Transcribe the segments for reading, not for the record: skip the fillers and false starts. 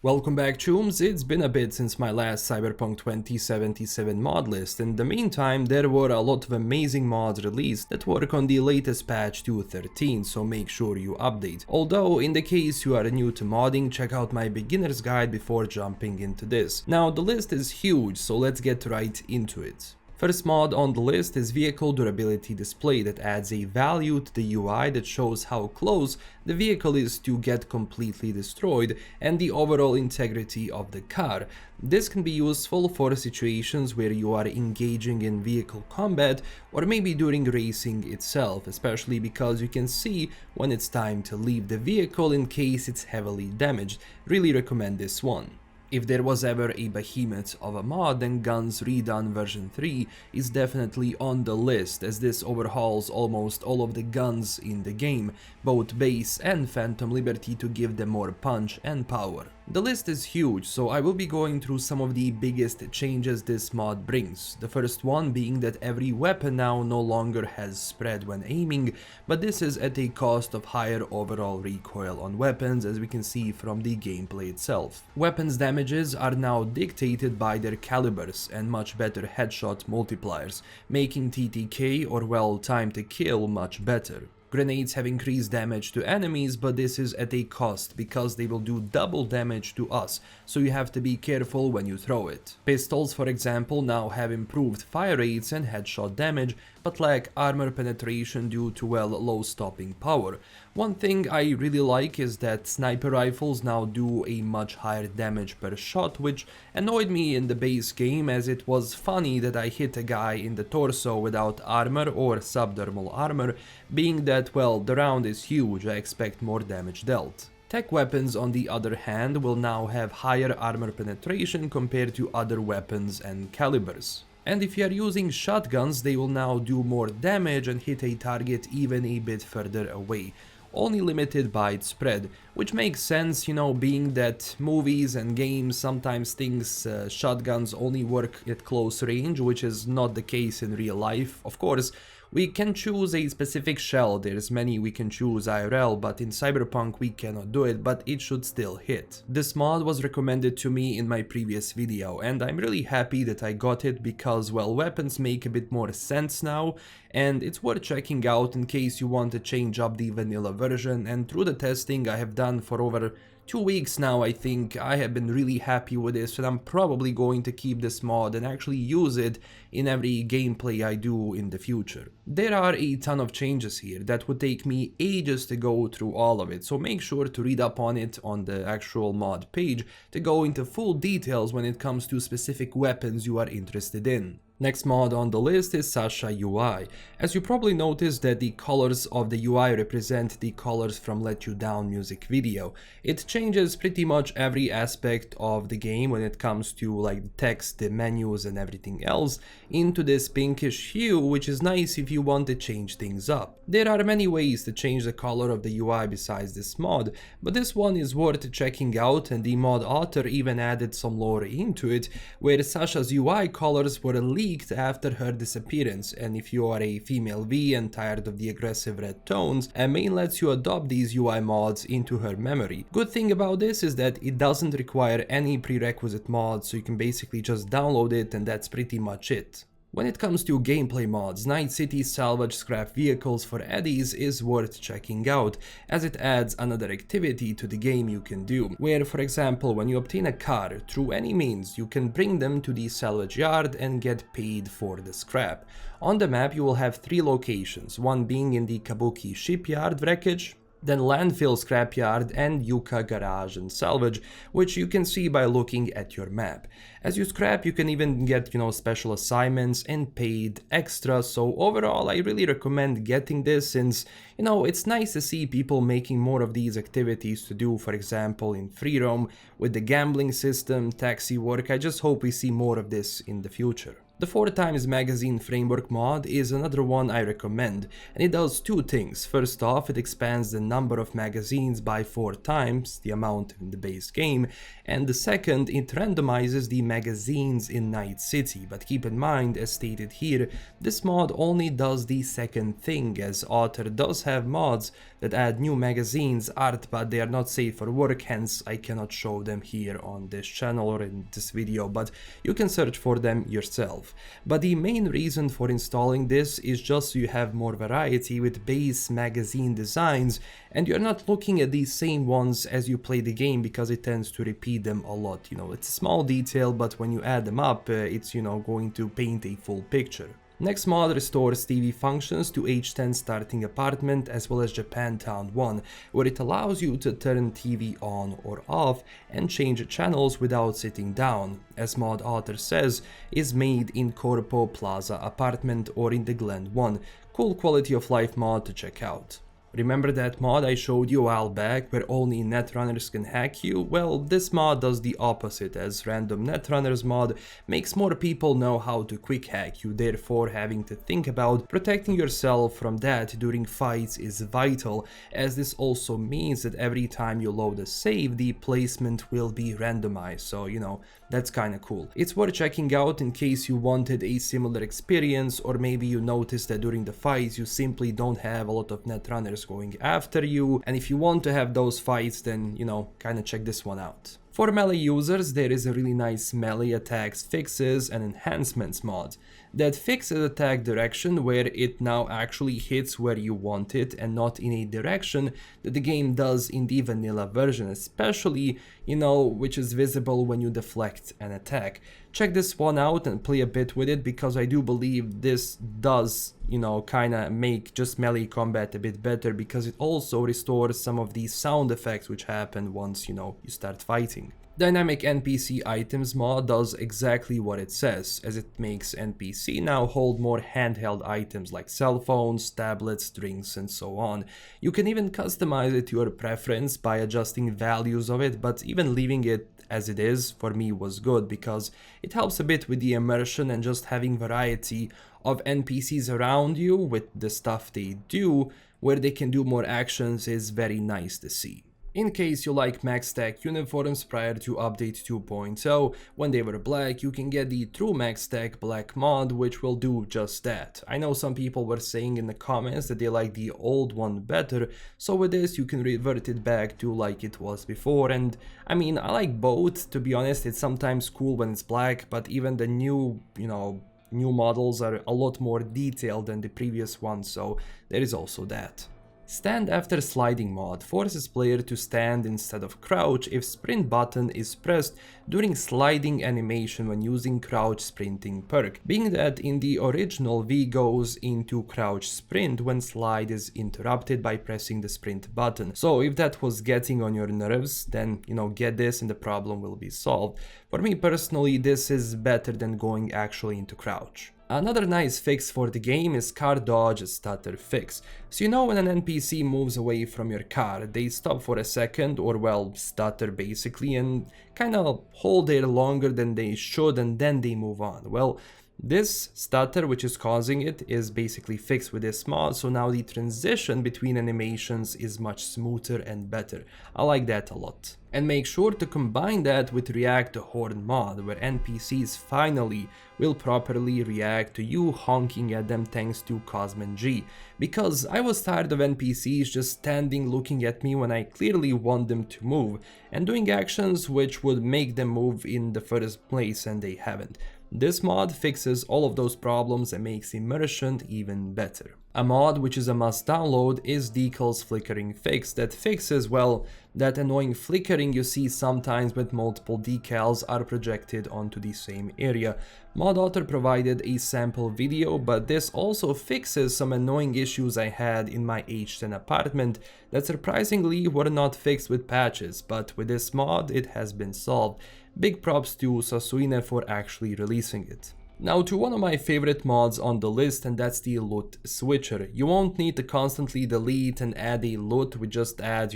Welcome back, chooms. It's been a bit since my last Cyberpunk 2077 mod list. In the meantime, there were a lot of amazing mods released that work on the latest patch 2.13, so make sure you update. Although, in the case you are new to modding, check out my beginner's guide before jumping into this. Now, the list is huge, so let's get right into it. First mod on the list is Vehicle Durability Display that adds a value to the UI that shows how close the vehicle is to get completely destroyed and the overall integrity of the car. This can be useful for situations where you are engaging in vehicle combat or maybe during racing itself, especially because you can see when it's time to leave the vehicle in case it's heavily damaged. Really recommend this one. If there was ever a behemoth of a mod, then Guns Redone version 3 is definitely on the list, as this overhauls almost all of the guns in the game, both base and Phantom Liberty, to give them more punch and power. The list is huge, so I will be going through some of the biggest changes this mod brings. The first one being that every weapon now no longer has spread when aiming, but this is at a cost of higher overall recoil on weapons, as we can see from the gameplay itself. Weapons damages are now dictated by their calibers and much better headshot multipliers, making TTK, or well, time to kill, much better. Grenades have increased damage to enemies, but this is at a cost because they will do double damage to us, so you have to be careful when you throw it. Pistols, for example, now have improved fire rates and headshot damage, but lack armor penetration due to, well, low stopping power. One thing I really like is that sniper rifles now do a much higher damage per shot, which annoyed me in the base game, as it was funny that I hit a guy in the torso without armor or subdermal armor, being that, well, the round is huge, I expect more damage dealt. Tech weapons, on the other hand, will now have higher armor penetration compared to other weapons and calibers. And if you are using shotguns, they will now do more damage and hit a target even a bit further away, only limited by its spread, which makes sense, you know, being that movies and games sometimes thinks shotguns only work at close range, which is not the case in real life. Of course, we can choose a specific shell, there's many we can choose IRL, but in Cyberpunk we cannot do it, but it should still hit. This mod was recommended to me in my previous video, and I'm really happy that I got it because, well, weapons make a bit more sense now, and it's worth checking out in case you want to change up the vanilla version. And through the testing I have done for over 2 weeks now, I think, I have been really happy with this, and I'm probably going to keep this mod and actually use it in every gameplay I do in the future. There are a ton of changes here that would take me ages to go through all of it, so make sure to read up on it on the actual mod page to go into full details when it comes to specific weapons you are interested in. Next mod on the list is Sasha UI. As you probably noticed that the colors of the UI represent the colors from Let You Down music video. It changes pretty much every aspect of the game when it comes to like the text, the menus and everything else into this pinkish hue, which is nice if you want to change things up. There are many ways to change the color of the UI besides this mod, but this one is worth checking out, and the mod author even added some lore into it, where Sasha's UI colors were leaked after her disappearance, and if you are a female V and tired of the aggressive red tones, main lets you adopt these UI mods into her memory. Good thing about this is that it doesn't require any prerequisite mods, so you can basically just download it and that's pretty much it. When it comes to gameplay mods, Night City Salvage Scrap Vehicles for Eddies is worth checking out, as it adds another activity to the game you can do, where, for example, when you obtain a car through any means, you can bring them to the salvage yard and get paid for the scrap. On the map you will have 3 locations, one being in the Kabuki shipyard wreckage, then landfill scrapyard and Yuka garage and salvage, which you can see by looking at your map. As you scrap, you can even get, you know, special assignments and paid extra, so overall I really recommend getting this, since, you know, it's nice to see people making more of these activities to do, for example in free roam with the gambling system, taxi work. I just hope we see more of this in the future. The 4x magazine framework mod is another one I recommend, and it does two things. First off, it expands the number of magazines by 4 times the amount in the base game, and the second, it randomizes the magazines in Night City. But keep in mind, as stated here, this mod only does the second thing, as Author does have mods that add new magazines art, but they are not safe for work, hence I cannot show them here on this channel or in this video, but you can search for them yourself. But the main reason for installing this is just so you have more variety with base magazine designs, and you're not looking at these same ones as you play the game, because it tends to repeat them a lot. You know, it's a small detail, but when you add them up, it's, you know, going to paint a full picture. Next mod restores TV functions to H10 starting apartment as well as Japantown 1, where it allows you to turn TV on or off and change channels without sitting down. As mod author says, is made in Corpo Plaza apartment or in the Glen 1. Cool quality of life mod to check out. Remember that mod I showed you a while back where only Netrunners can hack you? Well, this mod does the opposite, as random Netrunners mod makes more people know how to quick hack you, therefore having to think about protecting yourself from that during fights is vital, as this also means that every time you load a save, the placement will be randomized, so you know, that's kinda cool. It's worth checking out in case you wanted a similar experience, or maybe you noticed that during the fights you simply don't have a lot of Netrunners going after you, and if you want to have those fights, then, you know, kinda check this one out. For melee users, there is a really nice melee attacks fixes and enhancements mod that fixes attack direction, where it now actually hits where you want it and not in a direction that the game does in the vanilla version, especially, you know, which is visible when you deflect an attack. Check this one out and play a bit with it, because I do believe this does, you know, kinda make just melee combat a bit better, because it also restores some of these sound effects which happen once, you know, you start fighting. Dynamic NPC Items mod does exactly what it says, as it makes NPC now hold more handheld items like cell phones, tablets, drinks, and so on. You can even customize it to your preference by adjusting values of it, but even leaving it as it is for me was good, because it helps a bit with the immersion, and just having variety of NPCs around you with the stuff they do, where they can do more actions, is very nice to see. In case you like MaxTac uniforms prior to update 2.0, when they were black, you can get the true MaxTac black mod, which will do just that. I know some people were saying in the comments that they like the old one better, so with this you can revert it back to like it was before, and I mean, I like both, to be honest. It's sometimes cool when it's black, but even the new, you know, new models are a lot more detailed than the previous ones, so there is also that. Stand after sliding mod forces player to stand instead of crouch if sprint button is pressed during sliding animation when using crouch sprinting perk, being that in the original V goes into crouch sprint when slide is interrupted by pressing the sprint button. So if that was getting on your nerves, then, you know, get this and the problem will be solved. For me personally, this is better than going actually into crouch. Another nice fix for the game is car Dodge Stutter Fix. So you know, when an NPC moves away from your car, they stop for a second, or well, stutter basically, and kinda hold there longer than they should, and then they move on. Well, this stutter which is causing it is basically fixed with this mod, so now the transition between animations is much smoother and better. I like that a lot. And make sure to combine that with React to Horn mod, where NPCs finally will properly react to you honking at them thanks to Cosman G, because I was tired of NPCs just standing looking at me when I clearly want them to move, and doing actions which would make them move in the first place and they haven't. This mod fixes all of those problems and makes immersion even better. A mod which is a must download is Decals Flickering Fix that fixes, well, that annoying flickering you see sometimes when multiple decals are projected onto the same area. Mod author provided a sample video, but this also fixes some annoying issues I had in my H10 apartment that surprisingly were not fixed with patches, but with this mod it has been solved. Big props to Sasuine for actually releasing it. Now to one of my favorite mods on the list, and that's the Lut Switcher. You won't need to constantly delete and add a LUT, we just add,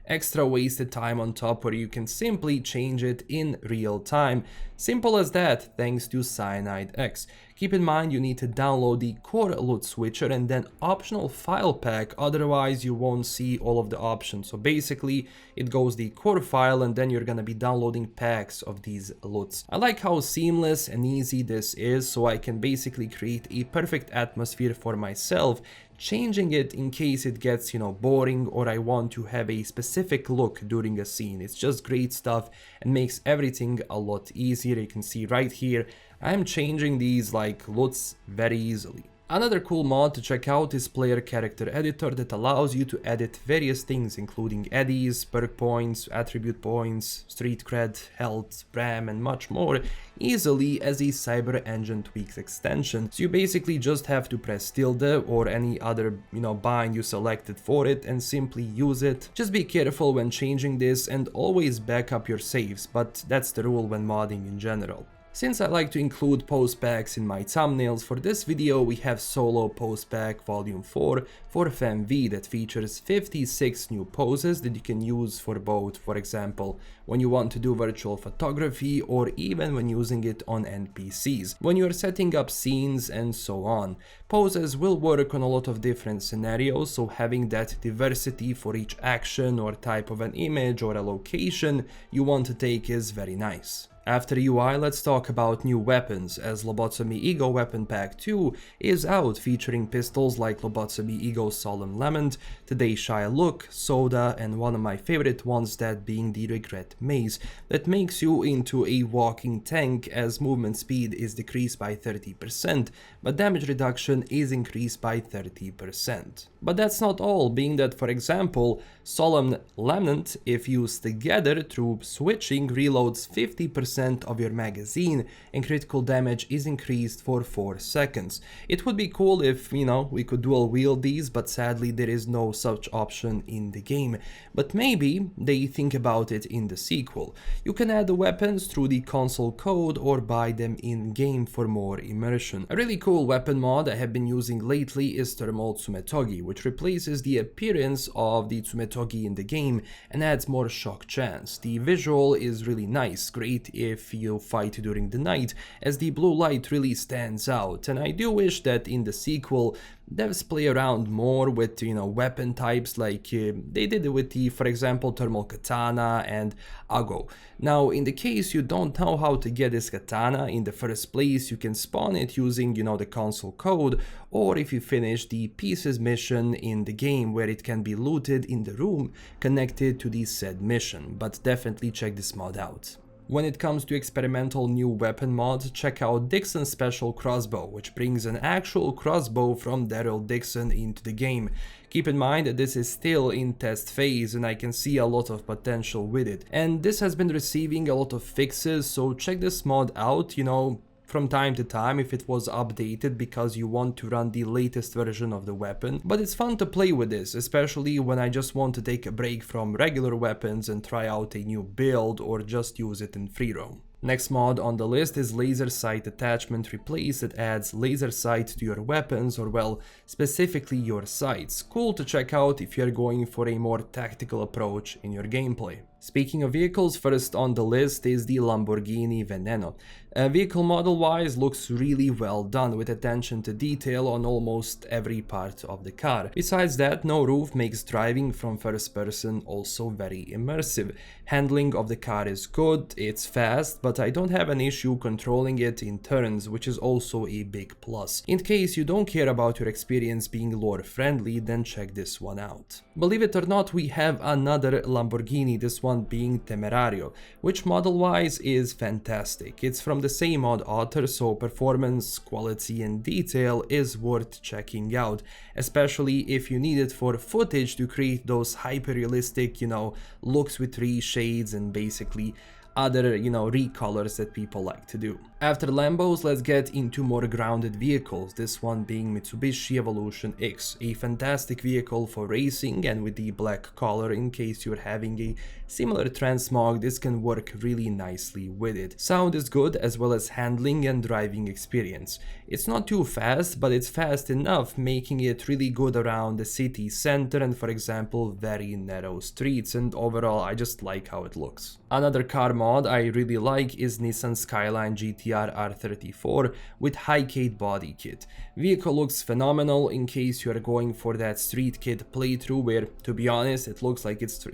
extra wasted time on top where you can simply change it in real time. Simple as that, thanks to Cyanide X. Keep in mind you need to download the core Lut Switcher and then optional file pack, otherwise you won't see all of the options. So basically it goes the core file and then you're gonna be downloading packs of these LUTs. I like how seamless and easy this is, so I can basically create a perfect atmosphere for myself, changing it in case it gets, boring or I want to have a specific look during a scene. It's just great stuff and makes everything a lot easier. You can see right here, I'm changing these like LUTs very easily. Another cool mod to check out is Player Character Editor that allows you to edit various things including eddies, perk points, attribute points, street cred, health, RAM and much more easily as a Cyber Engine Tweaks extension. So you basically just have to press tilde or any other bind you selected for it and simply use it. Just be careful when changing this and always back up your saves, but that's the rule when modding in general. Since I like to include post packs in my thumbnails, for this video we have Solo Post Pack Volume 4 for FMV that features 56 new poses that you can use for both, for example, when you want to do virtual photography or even when using it on NPCs, when you are setting up scenes and so on. Poses will work on a lot of different scenarios, so having that diversity for each action or type of an image or a location you want to take is very nice. After UI, let's talk about new weapons, as Lobotomy Ego Weapon Pack 2 is out, featuring pistols like Lobotomy Ego Solemn Lament, Today Shy Look, Soda, and one of my favorite ones, that being the Regret Maze, that makes you into a walking tank as movement speed is decreased by 30%, but damage reduction is increased by 30%. But that's not all, being that, for example, Solemn Lament, if used together through switching, reloads 50% of your magazine and critical damage is increased for 4 seconds. It would be cool if, we could dual wield these, but sadly there is no such option in the game. But maybe they think about it in the sequel. You can add the weapons through the console code or buy them in-game for more immersion. A really cool weapon mod I have been using lately is Thermal Tsumetogi, which replaces the appearance of the Tsumetogi in the game and adds more shock chance. The visual is really nice, great if you fight during the night, as the blue light really stands out, and I do wish that in the sequel devs play around more with weapon types like they did with the, for example, Thermal Katana and Ago. Now in the case you don't know how to get this katana in the first place, you can spawn it using the console code, or if you finish the Pieces mission in the game where it can be looted in the room connected to the said mission, but definitely check this mod out. When it comes to experimental new weapon mods, check out Dixon's special Crossbow, which brings an actual crossbow from Daryl Dixon into the game. Keep in mind that this is still in test phase and I can see a lot of potential with it. And this has been receiving a lot of fixes, so check this mod out, from time to time if it was updated because you want to run the latest version of the weapon. But it's fun to play with this, especially when I just want to take a break from regular weapons and try out a new build or just use it in free roam. Next mod on the list is Laser Sight Attachment Replace that adds laser sight to your weapons, or well, specifically your sights. Cool to check out if you're going for a more tactical approach in your gameplay. Speaking of vehicles, first on the list is the Lamborghini Veneno. Vehicle model wise looks really well done with attention to detail on almost every part of the car. Besides that, no roof makes driving from first person also very immersive. Handling of the car is good, it's fast, but I don't have an issue controlling it in turns, which is also a big plus. In case you don't care about your experience being lore friendly, then check this one out. Believe it or not, we have another Lamborghini, this one being Temerario, which model wise is fantastic. It's from the same mod author, so performance, quality and detail is worth checking out, especially if you need it for footage to create those hyper realistic, looks with 3 shades and basically other, recolors that people like to do. After Lambos, let's get into more grounded vehicles, this one being Mitsubishi Evolution X, a fantastic vehicle for racing, and with the black color, in case you're having a similar transmog, this can work really nicely with it. Sound is good, as well as handling and driving experience. It's not too fast, but it's fast enough, making it really good around the city center and, for example, very narrow streets, and overall I just like how it looks. Another car mod I really like is Nissan Skyline GTR R34 with Hycade Bodykit. Vehicle looks phenomenal in case you are going for that street kit playthrough where, to be honest, it looks like it's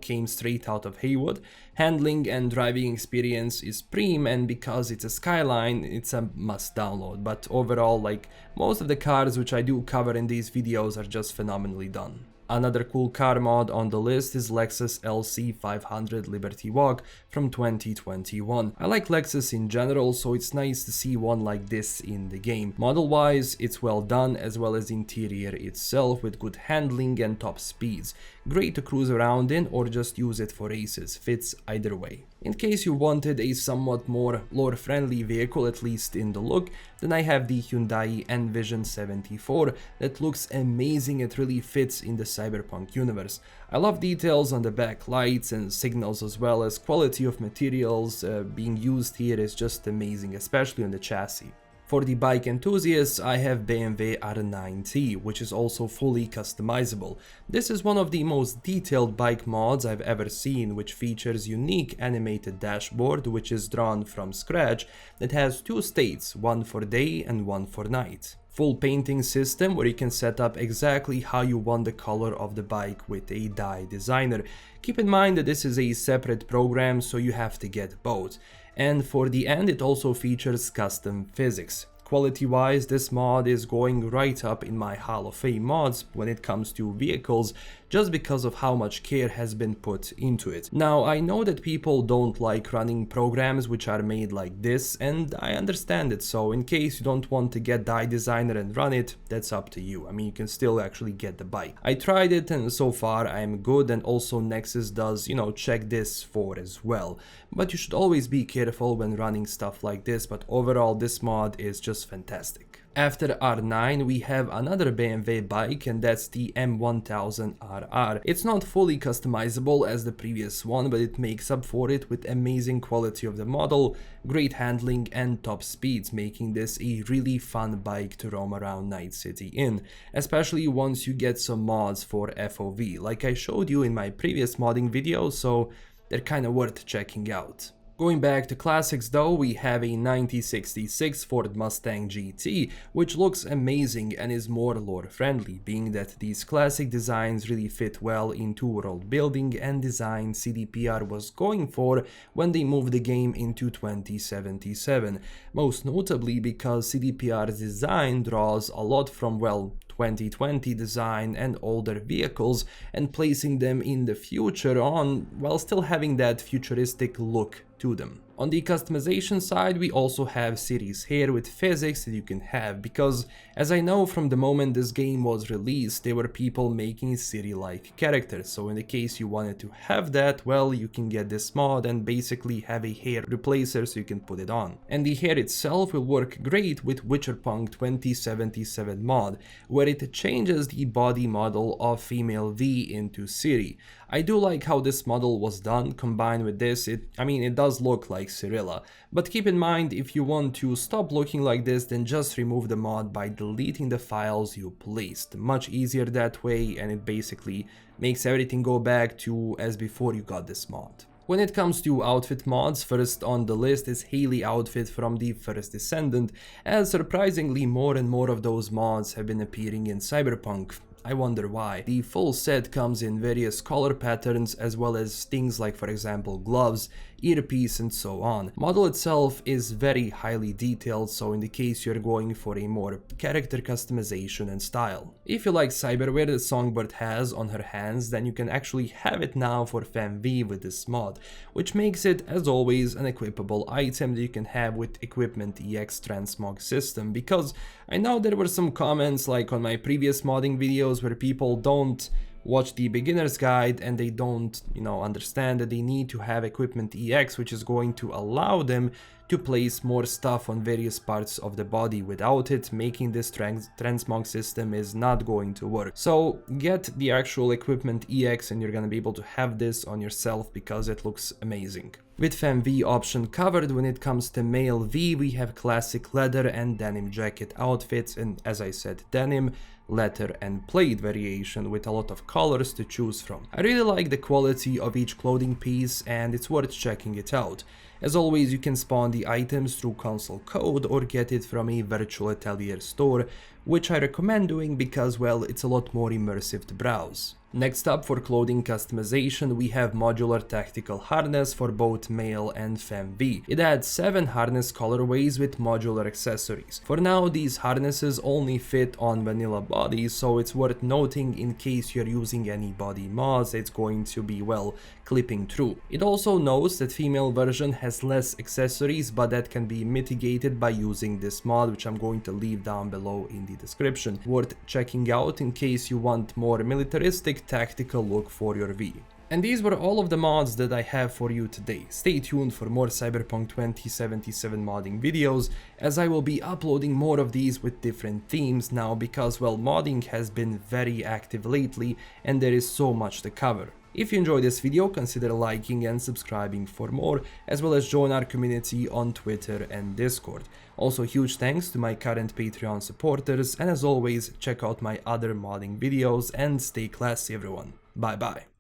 came straight out of Haywood. Handling and driving experience is prime, and because it's a Skyline, it's a must download, but overall, like most of the cars which I do cover in these videos are just phenomenally done. Another cool car mod on the list is Lexus LC500 Liberty Walk from 2021. I like Lexus in general, so it's nice to see one like this in the game. Model wise, it's well done, as well as interior itself with good handling and top speeds. Great to cruise around in or just use it for races, fits either way. In case you wanted a somewhat more lore-friendly vehicle, at least in the look, then I have the Hyundai N Vision 74 that looks amazing. It really fits in the Cyberpunk universe. I love details on the back lights and signals, as well as quality of materials being used here is just amazing, especially on the chassis. For the bike enthusiasts, I have BMW R Nine T, which is also fully customizable. This is one of the most detailed bike mods I've ever seen, which features unique animated dashboard which is drawn from scratch that has two states, one for day and one for night. Full painting system where you can set up exactly how you want the color of the bike with a dye designer. Keep in mind that this is a separate program, so you have to get both. And for the end, it also features custom physics. Quality wise, this mod is going right up in my Hall of Fame mods when it comes to vehicles, just because of how much care has been put into it. Now, I know that people don't like running programs which are made like this, and I understand it, so in case you don't want to get Dye Designer and run it, that's up to you. I mean, you can still actually get the bike. I tried it and so far I'm good, and also Nexus does, check this for as well. But you should always be careful when running stuff like this, but overall this mod is just fantastic. After R9 we have another BMW bike, and that's the M1000RR. It's not fully customizable as the previous one, but it makes up for it with amazing quality of the model, great handling and top speeds, making this a really fun bike to roam around Night City in, especially once you get some mods for FOV, like I showed you in my previous modding video, so they're kinda worth checking out. Going back to classics though, we have a 1966 Ford Mustang GT, which looks amazing and is more lore friendly, being that these classic designs really fit well into world building and design CDPR was going for when they moved the game into 2077, most notably because CDPR's design draws a lot from, well, 2020 design and older vehicles, and placing them in the future on, while still having that futuristic look to them. On the customization side, we also have Ciri's hair with physics that you can have, because as I know from the moment this game was released, there were people making Ciri-like characters, so in the case you wanted to have that, well, you can get this mod and basically have a hair replacer so you can put it on. And the hair itself will work great with Witcherpunk 2077 mod, where it changes the body model of female V into Ciri. I do like how this model was done. Combined with this, it does look like Cirilla, but keep in mind, if you want to stop looking like this, then just remove the mod by deleting the files you placed. Much easier that way, and it basically makes everything go back to as before you got this mod. When it comes to outfit mods, first on the list is Hailey Outfit from the First Descendant, as surprisingly more and more of those mods have been appearing in Cyberpunk. I wonder why. The full set comes in various color patterns, as well as things like, for example, gloves, earpiece and so on. Model itself is very highly detailed, so in the case you're going for a more character customization and style. If you like cyberware that Songbird has on her hands, then you can actually have it now for FemV with this mod, which makes it, as always, an equipable item that you can have with Equipment EX transmog system, because I know there were some comments like on my previous modding videos where people don't watch the beginner's guide and they don't, understand that they need to have Equipment EX, which is going to allow them to place more stuff on various parts of the body. Without it, making this transmog system is not going to work. So get the actual Equipment EX and you're gonna be able to have this on yourself because it looks amazing. With FemV option covered, when it comes to male V, we have classic leather and denim jacket outfits, and as I said, denim, leather and plaid variation with a lot of colors to choose from. I really like the quality of each clothing piece and it's worth checking it out. As always, you can spawn the items through console code or get it from a virtual atelier store, which I recommend doing because, well, it's a lot more immersive to browse. Next up, for clothing customization, we have modular tactical harness for both male and FemV. It adds 7 harness colorways with modular accessories. For now, these harnesses only fit on vanilla bodies, so it's worth noting in case you're using any body mods, it's going to be, well, clipping through. It also knows that female version has less accessories, but that can be mitigated by using this mod, which I'm going to leave down below in the description. Worth checking out in case you want more militaristic tactical look for your V. And these were all of the mods that I have for you today. Stay tuned for more Cyberpunk 2077 modding videos, as I will be uploading more of these with different themes now because, well, modding has been very active lately and there is so much to cover. If you enjoyed this video, consider liking and subscribing for more, as well as join our community on Twitter and Discord. Also, huge thanks to my current Patreon supporters, and as always, check out my other modding videos and stay classy everyone. Bye bye.